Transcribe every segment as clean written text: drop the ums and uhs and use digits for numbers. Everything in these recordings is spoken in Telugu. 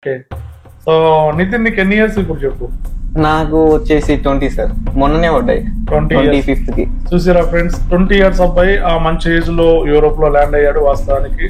ఓకే. సో నితిన్ నీకు ఎన్ని ఇయర్స్ ఇప్పుడు చెప్పు? నాకు వచ్చేసి 20 సార్. మొన్ననే పడ్డాయి 25th కి. చూసారా ఫ్రెండ్స్, 20 ఇయర్స్ అబ్బాయి ఆ మంచి ఏజ్ లో యూరోప్ లో ల్యాండ్ అయ్యాడు. వాస్తవానికి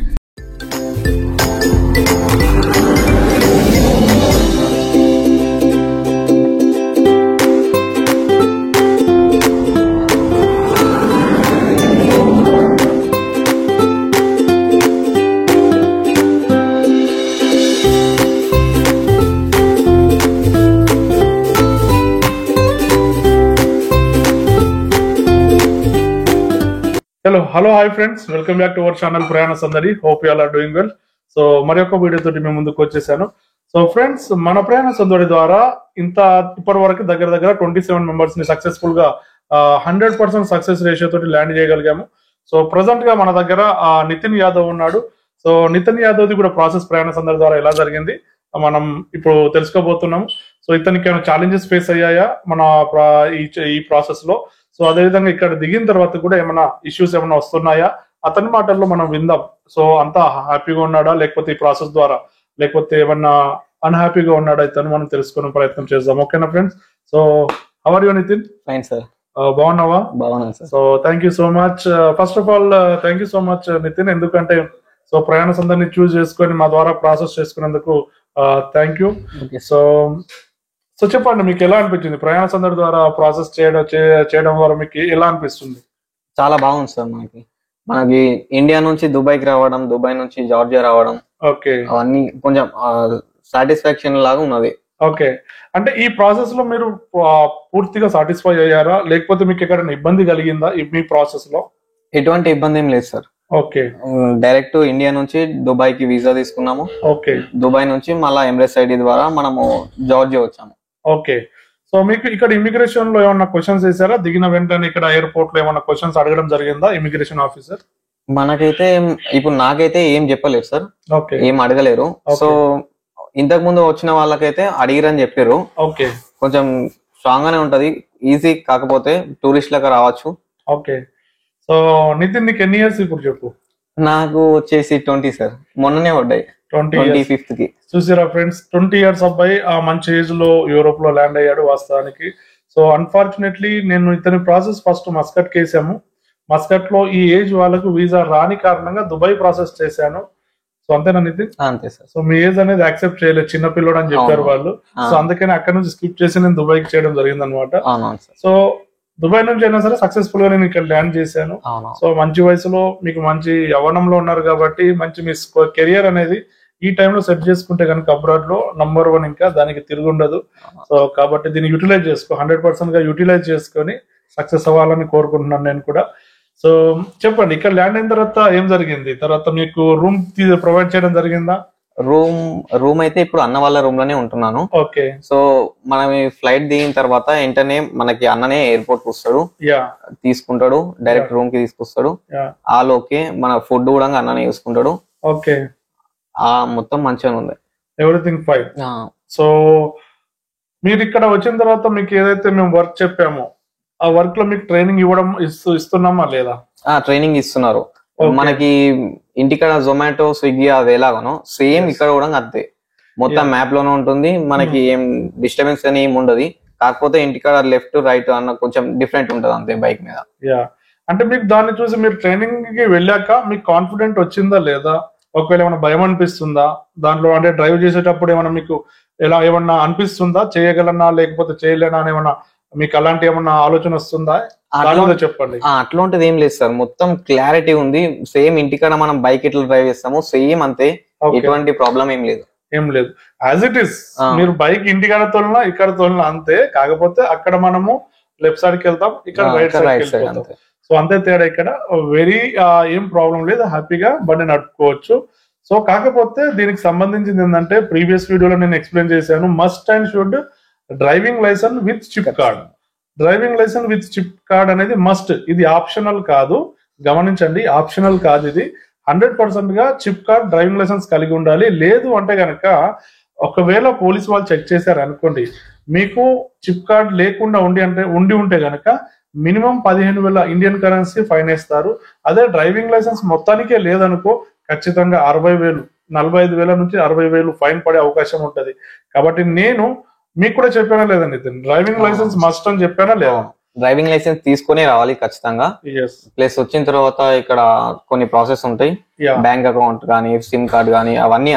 hello hi friends, welcome back to our channel ప్రయాణ సందడి. Hope you all are doing well. So మరి ఒక వీడియో తోటి మేము ముందుకు వచ్చేసాను. సో ఫ్రెండ్స్, మన ప్రయాణ సందడి ద్వారా ఇప్పటి వరకు దగ్గర 27 మెంబర్స్ ని సక్సెస్ఫుల్ గా 100% సక్సెస్ రేషియో తోటి ల్యాండ్ చేయగలిగాము. సో ప్రజెంట్ గా మన దగ్గర నితిన్ యాదవ్ ఉన్నాడు. సో నితిన్ యాదవ్ ది కూడా ప్రాసెస్ ప్రయాణ సందడి ద్వారా ఎలా జరిగింది మనం ఇప్పుడు తెలుసుకోబోతున్నాం. సో ఇతనికి ఏమైనా ఛాలెంజెస్ ఫేస్ అయ్యాయా మన ఈ ప్రాసెస్ లో? సో అదేవిధంగా ఇక్కడ దిగిన తర్వాత కూడా ఏమైనా ఇష్యూస్ ఏమైనా వస్తున్నాయా అతని మాటల్లో మనం విందాం. సో అంతా హ్యాపీగా ఉన్నాడా, లేకపోతే ఈ ప్రాసెస్ ద్వారా లేకపోతే ఏమన్నా అన్హ్యాపీగా ఉన్నాడా ఇతను మనం తెలుసుకునే ప్రయత్నం చేద్దాం. ఓకేనా friends? So how are you Nitin? Fine sir. బాగున్నావా? బాగున్నాను sir. So thank you so much. First of all thank you so much Nitin, ఎందుకంటే సో ప్రయాణ సందర్ని చూస్ చేసుకొని మా ద్వారా ప్రాసెస్ చేసుకునేందుకు థ్యాంక్ యూ. సో చెప్పండి, మీకు ఎలా అనిపించింది ప్రయాణ సందడి ద్వారా ప్రాసెస్ చేయడం ద్వారా మీకు ఎలా అనిపిస్తుంది? చాలా బాగుంది సార్. మనకి ఇండియా నుంచి దుబాయ్కి రావడం, దుబాయ్ నుంచి జార్జియా రావడం, ఓకే, అవన్నీ కొంచెం సాటిస్ఫాక్షన్ లాగా ఉన్నది. ఓకే, అంటే ఈ ప్రాసెస్ లో మీరు పూర్తిగా సాటిస్ఫై అయ్యారా, లేకపోతే మీకు ఎక్కడైనా ఇబ్బంది కలిగిందా మీ ప్రాసెస్ లో? ఎటువంటి ఇబ్బంది ఏం లేదు సార్. ఓకే, డైరెక్ట్ ఇండియా నుంచి దుబాయ్ కి వీసా తీసుకున్నాము. ఓకే, దుబాయ్ నుంచి మళ్ళా ఎమిరేట్స్ ఐడి ద్వారా మనము జార్జియా వచ్చాము. ఓకే, సో మీకు ఇక్కడ ఇమిగ్రేషన్ లో ఏమన్నా క్వశ్చన్స్ వేసారా? దిగిన వెంటనే ఇక్కడ ఎయిర్పోర్ట్ లో ఏమన్నా క్వశ్చన్స్ అడగడం జరిగిందా ఇమిగ్రేషన్ ఆఫీసర్? మనకైతే ఇప్పుడు నాకైతే ఏం చెప్పలేరు సార్. ఓకే, ఏం అడగలేరు. సో ఇంతకు ముందు వచ్చిన వాళ్ళకైతే అడిగిరని చెప్పారు. ఓకే, కొంచెం స్ట్రాంగ్ గానే ఉంటది, ఈజీ కాకపోతే టూరిస్ట్ లెక్క రావచ్చు. ఓకే, సో నితిన్ నీకు ఎన్ని ఇయర్స్ ఇప్పుడు చెప్పు? నాకు వచ్చేసి 20 సార్. మొన్ననే పడ్డాయి 25th కి. చూసారా ఫ్రెండ్స్, 20 ఇయర్స్ అబ్బాయి ఆ మంచి ఏజ్ లో యూరోప్ లో ల్యాండ్ అయ్యాడు వాస్తవానికి. సో అన్ఫార్చునేట్లీ నేను ఇతని ప్రాసెస్ ఫస్ట్ మస్కట్ కేసాము. మస్కట్ లో ఈ ఏజ్ వాళ్ళకు వీసా రాని కారణంగా దుబాయ్ ప్రాసెస్ చేశాను. సో అంతేనా నితిన్? అంతే సార్. సో మీ ఏజ్ అనేది యాక్సెప్ట్ చేయలేదు, చిన్న పిల్లడు అని చెప్పారు వాళ్ళు. సో అందుకని అక్కడ నుంచి స్కిప్ చేసి నేను దుబాయ్ కి చేయడం జరిగింది అనమాట. సో దుబాయ్ నుంచి అయినా సరే సక్సెస్ఫుల్ గా నేను ఇక్కడ ల్యాండ్ చేశాను. సో మంచి వయసులో మీకు మంచి యవ్వనంలో ఉన్నారు కాబట్టి మంచి మీ కెరియర్ అనేది ఈ టైంలో సెట్ చేసుకుంటే కనుక అబ్రాడ్ లో నంబర్ 1 ఇంకా దానికి తిరుగుండదు. సో కాబట్టి దీన్ని యూటిలైజ్ చేసుకో, 100% గా యూటిలైజ్ చేసుకొని సక్సెస్ అవ్వాలని కోరుకుంటున్నాను నేను కూడా. సో చెప్పండి, ఇక్కడ ల్యాండ్ అయిన తర్వాత ఏం జరిగింది? తర్వాత మీకు రూమ్ ప్రొవైడ్ చేయడం జరిగిందా? రూమ్ అయితే ఇప్పుడు అన్న వాళ్ళ రూమ్ లోనే ఉంటున్నాను. ఓకే, సో మనం ఫ్లైట్ దిగిన తర్వాత వెంటనే మనకి అన్ననే ఎయిర్పోర్ట్ వస్తాడు, తీసుకుంటాడు, డైరెక్ట్ రూమ్ కి తీసుకొస్తాడు. ఆలోకే మన ఫుడ్ కూడా అన్ననే చూసుకుంటాడు. ఓకే, మొత్తం మంచిగా ఉంది, ఎవ్రీథింగ్ ఫైన్. సో మీరు ఇక్కడ వచ్చిన తర్వాత మీకు ఏదైతే మేము వర్క్ చెప్పామో ఆ వర్క్ లో మీకు ట్రైనింగ్ ఇస్తున్నామా లేదా? ట్రైనింగ్ ఇస్తున్నారు. మనకి ఇంటికాడ జొమాటో, స్విగ్గీ అది ఎలాగనో సేమ్ ఇక్కడ కూడా అంతే. మొత్తం మ్యాప్ లోనే ఉంటుంది. మనకి ఏం డిస్టర్బెన్స్ అని ఏం ఉండదు. కాకపోతే ఇంటికాడ లెఫ్ట్ రైట్ అన్న కొంచెం డిఫరెంట్ ఉంటది అంతే బైక్ మీద. అంటే మీకు దాన్ని చూసి మీరు ట్రైనింగ్ కి వెళ్ళాక మీకు కాన్ఫిడెంట్ వచ్చిందా లేదా? ఒకవేళ ఏమైనా భయం అనిపిస్తుందా దాంట్లో? అంటే డ్రైవ్ చేసేటప్పుడు ఏమైనా మీకు ఏమన్నా అనిపిస్తుందా, చేయగలనా లేకపోతే చేయలేనా అని ఏమన్నా మీకు అలాంటి ఏమన్నా ఆలోచన వస్తుందా? చెప్పండి. అట్లాంటిది ఏం లేదు సార్, మొత్తం క్లారిటీ ఉంది. సేమ్ ఇంటికాడ మనం బైక్ ఎట్లా డ్రైవ్ చేస్తాము సేమ్ అంతే, ఎటువంటి ప్రాబ్లం ఏం లేదు. యాజ్ ఇట్ ఈస్ మీరు బైక్ ఇంటికాడ తోలినా ఇక్కడ తోలినా అంతే. కాకపోతే అక్కడ మనము లెఫ్ట్ సైడ్ కి వెళ్తాం, ఇక్కడ రైట్ సైడ్ వెళ్తాం. సో అంతే తేడా. ఇక్కడ ఏం ప్రాబ్లం లేదు, హ్యాపీగా బండి నడుపుకోవచ్చు. సో కాకపోతే దీనికి సంబంధించింది ఏంటంటే ప్రీవియస్ వీడియోలో నేను ఎక్స్ప్లెయిన్ చేశాను, must and should driving licence with chip card. Driving licence with chip card అనేది మస్ట్, ఇది ఆప్షనల్ కాదు. గమనించండి, ఆప్షనల్ కాదు ఇది. 100% గా చిప్ కార్డ్ డ్రైవింగ్ లైసెన్స్ కలిగి ఉండాలి. లేదు అంటే గనక ఒకవేళ పోలీసు వాళ్ళు చెక్ చేశారు అనుకోండి, మీకు చిప్ కార్డ్ లేకుండా ఉండి ఉంటే గనక మినిమం 15,000 ఇండియన్ కరెన్సీ ఫైన్ వేస్తారు. అదే డ్రైవింగ్ లైసెన్స్ మొత్తానికే లేదనుకో ఖచ్చితంగా 60,000 45,000 నుంచి 60,000 ఫైన్ పడే అవకాశం ఉంటది. కాబట్టి నేను మీకు కూడా చెప్పానా లేదా నితిన్, డ్రైవింగ్ లైసెన్స్ మస్ట్ అని చెప్పానా లేదా? డ్రైవింగ్ లైసెన్స్ తీసుకునే రావాలి ఖచ్చితంగా. ప్లస్ వచ్చిన తర్వాత ఇక్కడ కొన్ని ప్రాసెస్ ఉంటాయి, బ్యాంక్ అకౌంట్ కానీ సిమ్ కార్డ్ కానీ అవన్నీ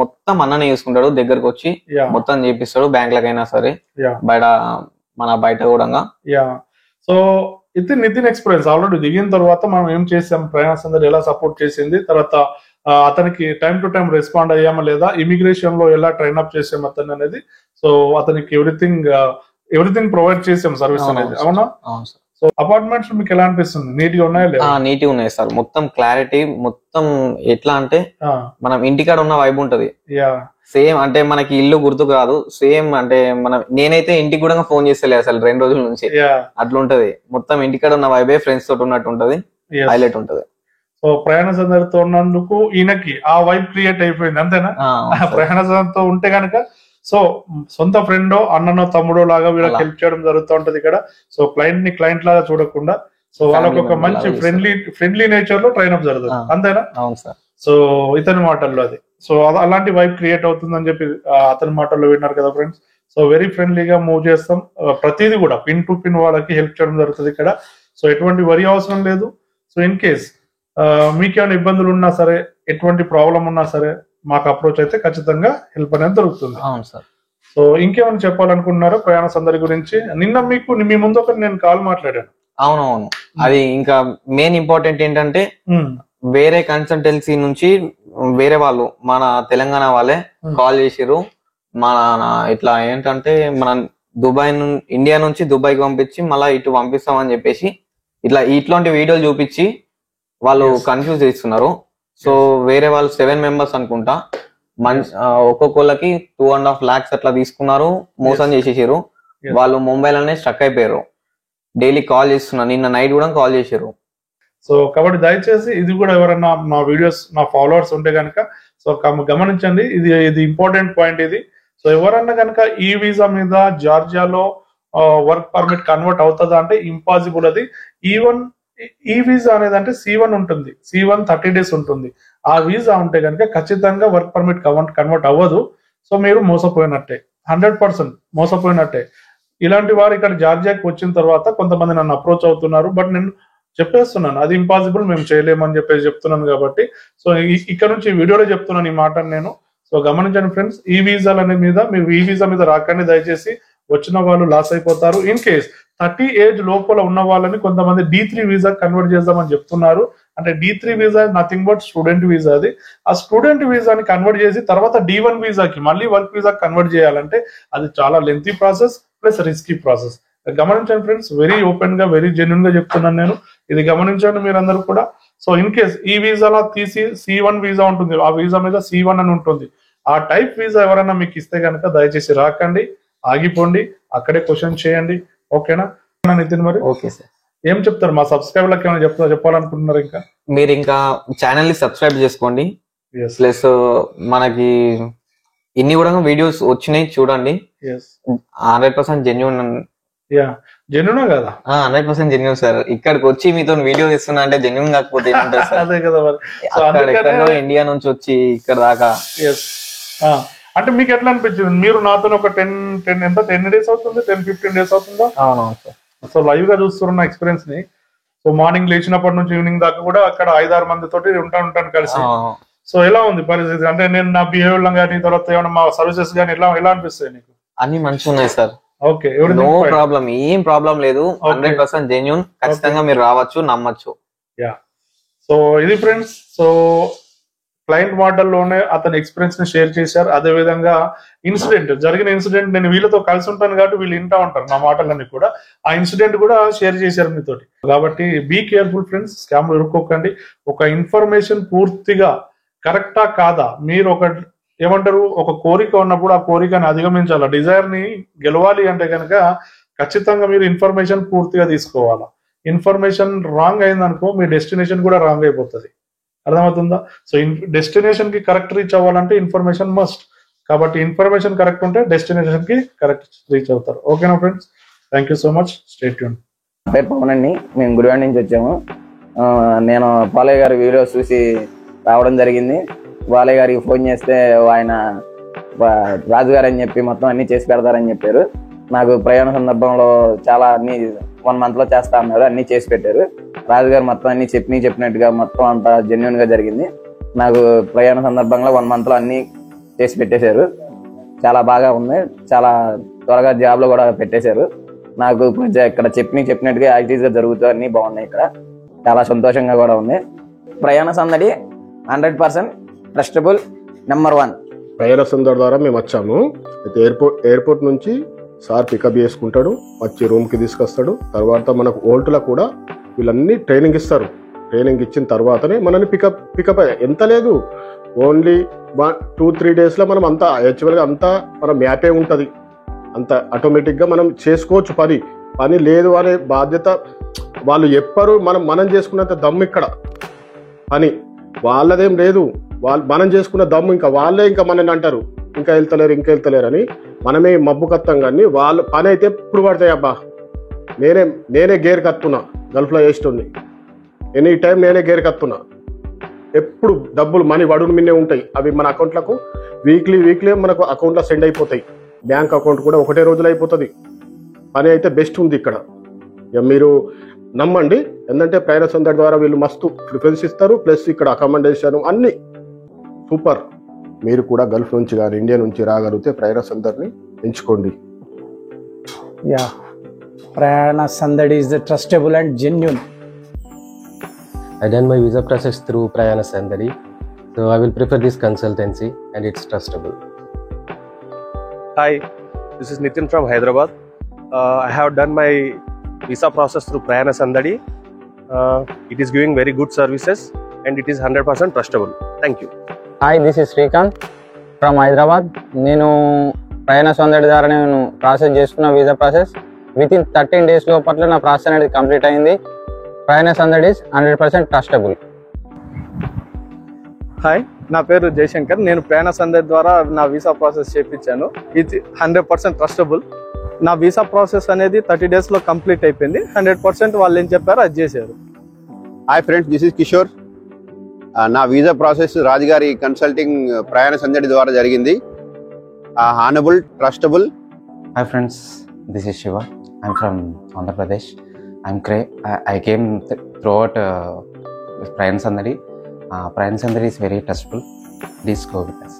మొత్తం అన్ననే చూసుకుంటాడు, దగ్గరకు వచ్చి మొత్తం చేపిస్తాడు, బ్యాంకులకైనా సరే బయట కూడా. సో ఇది నితిన్ ఎక్స్పీరియన్స్. ఆల్రెడీ దిగిన తర్వాత మనం ఏం చేసాం, ప్రయాణ సందడి ఎలా సపోర్ట్ చేసింది, తర్వాత అతనికి టైం టు టైం రెస్పాండ్ అయ్యామా లేదా, ఇమిగ్రేషన్ లో ఎలా ట్రైన్ అప్ చేసాం అతను అనేది. సో అతనికి ఎవ్రీథింగ్ ప్రొవైడ్ చేసాం సర్వీస్ అనేది. అవునా? సో అపార్ట్మెంట్స్ మీకు ఎలా అనిపిస్తుంది, నీట్ గా ఉన్నాయా లేదా? నీట్ గా ఉన్నాయి సార్, మొత్తం క్లారిటీ, మొత్తం ఎట్లా అంటే మనం ఇంటికాడ ఉన్న వైబ్ ఉంటది. సేమ్ అంటే మనకి ఇల్లు గుర్తుకు రాదు, సేమ్ అంటే నేనైతే ఇంటికి కూడా ఫోన్ చేస్తలే అసలు 2 రోజుల నుంచి. అట్లుంటది, మొత్తం ఇంటికాడ ఉన్న వైబే ఫ్రెండ్స్ తోటి ఉన్నట్టు ఉంటది, హైలైట్ ఉంటది. సో ప్రయాణ సందడితో ఉన్నందుకు ఈయనకి ఆ వైబ్ క్రియేట్ అయిపోయింది, అంతేనా? ప్రయాణ సందడితో ఉంటే గనక సో సొంత ఫ్రెండో అన్ననో తమ్ముడో లాగా వీళ్ళకి హెల్ప్ చేయడం జరుగుతూ ఉంటది ఇక్కడ. సో క్లయింట్ ని క్లయింట్ లాగా చూడకుండా సో వాళ్ళకి ఒక మంచి ఫ్రెండ్లీ నేచర్ లో ట్రైన్ అప్ జరుగుతుంది, అంతేనా? అవును సార్. సో ఇతని మాటల్లో అది సో అలాంటి వైబ్ క్రియేట్ అవుతుందని చెప్పి అతని మాటల్లో విన్నారు కదా ఫ్రెండ్స్. సో వెరీ ఫ్రెండ్లీగా మూవ్ చేస్తాం, ప్రతిదీ కూడా పిన్ టు పిన్ వాళ్ళకి హెల్ప్ చేయడం జరుగుతుంది ఇక్కడ. సో ఎటువంటి వరి అవసరం లేదు. సో ఇన్ కేస్ మీకేమైనా ఇబ్బందులు ఉన్నా సరే, ఎటువంటి ప్రాబ్లం ఉన్నా సరే మాకు అప్రోచ్ అయితే ఖచ్చితంగా హెల్ప్ అనేది దొరుకుతుంది. అవును సార్. సో ఇంకేమైనా చెప్పాలనుకుంటున్నారో ప్రయాణ సందడి గురించి? నిన్న మీ ముందు ఒకటి నేను కాల్ మాట్లాడాను. అవునవును, అది ఇంకా మెయిన్ ఇంపార్టెంట్ ఏంటంటే వేరే కన్సల్టెన్సీ నుంచి వేరే వాళ్ళు మన తెలంగాణ వాళ్ళే కాల్ చేసిర్రు. మన ఇట్లా ఏంటంటే మన ఇండియా నుంచి దుబాయ్కి పంపించి మళ్ళీ ఇటు పంపిస్తామని చెప్పేసి ఇట్లాంటి వీడియోలు చూపించి వాళ్ళు కన్ఫ్యూజ్ చేస్తున్నారు. సో వేరే వాళ్ళు 7 మెంబర్స్ అనుకుంటా, ఒక్కొక్కళ్ళకి 2.5 lakhs అట్లా తీసుకున్నారు, మోసం చేసేసారు. వాళ్ళు ముంబైలోనే స్ట్రక్ అయిపోయారు. డైలీ కాల్ చేస్తున్నారు, నిన్న నైట్ కూడా కాల్ చేశారు. సో కాబట్టి దయచేసి ఇది కూడా ఎవరైనా నా వీడియోస్ నా ఫాలోవర్స్ ఉంటే కనుక సో గమనించండి, ఇది ఇంపార్టెంట్ పాయింట్ ఇది. సో ఎవరన్నా కనుక ఈ వీసా మీద జార్జియాలో వర్క్ పర్మిట్ కన్వర్ట్ అవుతుందా అంటే ఇంపాసిబుల్ అది. ఈవెన్ ఈ వీసా అనేది అంటే C1 ఉంటుంది, C1 30 days ఉంటుంది. ఆ వీసా ఉంటే కనుక ఖచ్చితంగా వర్క్ పర్మిట్ కన్వర్ట్ అవ్వదు. సో మీరు మోసపోయినట్టే, 100% మోసపోయినట్టే. ఇలాంటి వారు ఇక్కడ జార్జియాకి వచ్చిన తర్వాత కొంతమంది నన్ను అప్రోచ్ అవుతున్నారు, బట్ నేను చెప్పేస్తున్నాను అది ఇంపాసిబుల్, మేము చేయలేమని చెప్తున్నాను. కాబట్టి సో ఇక్కడ నుంచి వీడియోలో చెప్తున్నాను ఈ మాట నేను. సో గమనించండి ఫ్రెండ్స్, ఈ వీసాల మీద మీరు ఈ వీసా మీద రాకండి దయచేసి, వచ్చిన వాళ్ళు లాస్ అయిపోతారు. ఇన్ కేస్ 30 ఏజ్ లోపల ఉన్న వాళ్ళని కొంతమంది D3 వీసా కన్వర్ట్ చేద్దామని చెప్తున్నారు. అంటే D3 visa nothing but student visa అది. ఆ స్టూడెంట్ వీసాని కన్వర్ట్ చేసి తర్వాత D1 వీసాకి మళ్ళీ వర్క్ వీసా కన్వర్ట్ చేయాలంటే అది చాలా lengthy process plus risky process. గమనించండి ఫ్రెండ్స్, వెరీ ఓపెన్ గా వెరీ జెన్యున్ గా చెప్తున్నాను నేను, ఇది గమనించండి మీరందరూ కూడా. సో ఇన్ కేస్ ఈ వీసాలో తీసి C1 వీసా ఉంటుంది, ఆ వీసా మీద C1 అని ఉంటుంది. ఆ టైప్ వీసా ఎవరైనా మీకు ఇస్తే కనుక దయచేసి రాకండి, ఆగిపోండి, అక్కడే క్వశ్చన్ చేయండి. ఓకేనా నితిన్? మరి ఓకే సార్. ఏం చెప్తారు మా సబ్స్క్రైబర్లకు, ఏమైనా చెప్పాలనుకుంటున్నారు? ఇంకా మీరు ఇంకా ఛానల్ ని సబ్స్క్రైబ్ చేసుకోండి. ప్లస్ మనకి ఇన్ని కూడా వీడియోస్ వచ్చినాయి చూడండి. 100% జెన్యూన్. జెన్యూన్ కదా? 100% జెన్యూన్ సార్. ఇక్కడికి వచ్చి మీతో వీడియో ఇస్తున్నా అంటే జెన్యూన్ కాకపోతే అదే కదా మరి. ఇండియా నుంచి వచ్చి ఇక్కడ దాకా. అంటే మీకు ఎట్లా అనిపించింది? మీరు నాతో ఒక 10 days అవుతుంది, 10-15 days అవుతుందా? అవునవును సార్. సో లైవ్ గా చూస్తున్న ఎక్స్పీరియన్స్ ని. సో మార్నింగ్ లేచినప్పటి నుంచి ఈవినింగ్ దాకా కూడా అక్కడ 5-6 మంది తోటి ఉంటాను కలిసి. సో ఎలా ఉంది పరిస్థితి? అంటే నేను నా బిహేవియర్ కానీ తర్వాత ఏమైనా మా సర్వీసెస్ కానీ ఎలా అనిపిస్తాయి నీకు? అన్ని మంచిగా ఉన్నాయి సార్. ఓకే, నో ప్రాబ్లం, ఏం ప్రాబ్లం లేదు. 100% జెన్యూన్. ఖచ్చితంగా మీరు రావచ్చు, నమ్మచ్చు. సో ఇది ఫ్రెండ్స్, సో క్లయింట్ మాటల్లోనే అతని ఎక్స్పీరియన్స్ ని షేర్ చేశారు. అదే విధంగా జరిగిన ఇన్సిడెంట్ నేను వీళ్ళతో కలిసి ఉంటాను కాబట్టి వీళ్ళు వింటా ఉంటారు నా మాటలన్నీ కూడా. ఆ ఇన్సిడెంట్ కూడా షేర్ చేశారు మీతోటి. కాబట్టి బీ కేర్ఫుల్ ఫ్రెండ్స్, స్కామ్ ఇరుక్కోకండి. ఒక ఇన్ఫర్మేషన్ పూర్తిగా కరెక్టా కాదా, మీరు ఒక కోరిక ఉన్నప్పుడు ఆ కోరికని అధిగమించాలి, డిజైర్ ని గెలవాలి అంటే కనుక ఖచ్చితంగా మీరు ఇన్ఫర్మేషన్ పూర్తిగా తీసుకోవాలా. ఇన్ఫర్మేషన్ రాంగ్ అయిందనుకో మీ డెస్టినేషన్ కూడా రాంగ్ అయిపోతుంది. అర్థమవుతుందా? సో డెస్టినేషన్ కి కరెక్ట్ రీచ్ అవ్వాలంటే ఇన్ఫర్మేషన్ మస్ట్. కాబట్టి ఇన్ఫర్మేషన్ కరెక్ట్ ఉంటే డెస్టినేషన్ కి కరెక్ట్ రీచ్ అవుతారు. ఓకేనా friends? Thank you so much. Stay tune. పేరు పవన్ అండి, మేము గుడివాడ నుంచి వచ్చాము. నేను పాలయ్య గారి వీడియోస్ చూసి రావడం జరిగింది. బాలయ్య గారికి ఫోన్ చేస్తే ఆయన రాజు గారు అని చెప్పి మొత్తం అన్ని చేసి పెడతారని చెప్పారు. నాకు ప్రయాణ సందర్భంలో చాలా అన్ని 1 month లో చేస్తా అన్నారు, అన్ని చేసి పెట్టారు. రాజుగారు మొత్తం అన్ని చెప్పినట్టుగా మొత్తం అంతా జెన్యున్ గా జరిగింది. నాకు ప్రయాణ సందర్భంలో 1 month లో అన్ని చేసి పెట్టేశారు. చాలా బాగా ఉంది, చాలా త్వరగా జాబ్ లో కూడా పెట్టేశారు. నాకు ఇక్కడ చెప్పినట్టుగా యాక్టివ్స్ గా జరుగుతూ అన్ని బాగున్నాయి. ఇక్కడ చాలా సంతోషంగా కూడా ఉంది. ప్రయాణ సందడి 100% ట్రస్టబుల్, నెంబర్ 1. ప్రయాణ సందడి ద్వారా మేము వచ్చాము. అయితే ఎయిర్పోర్ట్ నుంచి సార్ పికప్ చేసుకుంటాడు, వచ్చి రూమ్కి తీసుకొస్తాడు. తర్వాత మనకు ఓల్ట్లో కూడా వీళ్ళన్నీ ట్రైనింగ్ ఇస్తారు. ట్రైనింగ్ ఇచ్చిన తర్వాతనే మనల్ని పికప్ ఎంత లేదు, ఓన్లీ 2-3 daysలో మనం అంతా యాక్చువల్గా అంతా మన మ్యాపే ఉంటుంది. అంత ఆటోమేటిక్గా మనం చేసుకోవచ్చు. పని లేదు అనే బాధ్యత వాళ్ళు చెప్పరు. మనం చేసుకున్నంత దమ్ము ఇక్కడ పని వాళ్ళదేం లేదు. మనం చేసుకున్న దమ్ము ఇంకా వాళ్ళే ఇంకా మనల్ని అంటారు ఇంకా వెళ్తలేరు అని. మనమే మబ్బు కత్తాం కానీ వాళ్ళ పని అయితే ఎప్పుడు పడతాయి. అబ్బా నేనే గేర్ కత్తున్నా, గల్ఫ్లో వేస్తుంది ఎనీ టైం నేనే గేర్ కత్తున్నా. ఎప్పుడు డబ్బులు మనీ వడును మిన్నే ఉంటాయి. అవి మన అకౌంట్లకు వీక్లీ మనకు అకౌంట్లో సెండ్ అయిపోతాయి. బ్యాంక్ అకౌంట్ కూడా ఒకటే రోజులో అయిపోతుంది. పని అయితే బెస్ట్ ఉంది ఇక్కడ. ఇక మీరు నమ్మండి, ఎందుకంటే ప్రయాణ సందడి ద్వారా వీళ్ళు మస్తు ప్రిఫరెన్స్ ఇస్తారు. ప్లస్ ఇక్కడ అకామిడేషన్ అన్ని సూపర్. మీరు కూడా గల్ఫ్ నుంచి కానీ ఇండియా నుంచి రాగలిగితే ప్రయాణ సందడిని ఎంచుకోండి. Yeah, Prayana Sandadi is trustable and genuine. I done my visa process through Prayana Sandadi, so I will prefer this consultancy and it's trustable. Hi, this is Nitin from Hyderabad. I have done my visa process through Prayana Sandadi. It is giving very good services and it is 100% trustable. Thank you. Hi, this is Srikanth from Hyderabad. నేను ప్రయాణ సందడి ద్వారా నేను ప్రాసెస్ చేసుకున్న visa process with in 13 days లోపల నా ప్రాసెస్ అనేది కంప్లీట్ అయింది. ప్రయాణ సందడి ఇస్ 100% ట్రస్టబుల్. హాయ్, నా పేరు జయశంకర్. నేను ప్రయాణ సందడి ద్వారా నా వీసా ప్రాసెస్ చేయించాను. ఇది 100% ట్రస్టబుల్. నా వీసా ప్రాసెస్ అనేది 30 days లో కంప్లీట్ అయిపోయింది. 100% వాళ్ళు ఏం చెప్పారో అది చేశారు. Hi friends, this is Kishore. నా వీసా ప్రాసెస్ రాజుగారి కన్సల్టింగ్ ప్రయాణ సందడి ద్వారా జరిగింది. Honourable, trustable. Hi friends, this is Shiva. I'm from Andhra Pradesh. I came throughout Prayana Sandadi. Prayana Sandadi is very trustful. Please go with us.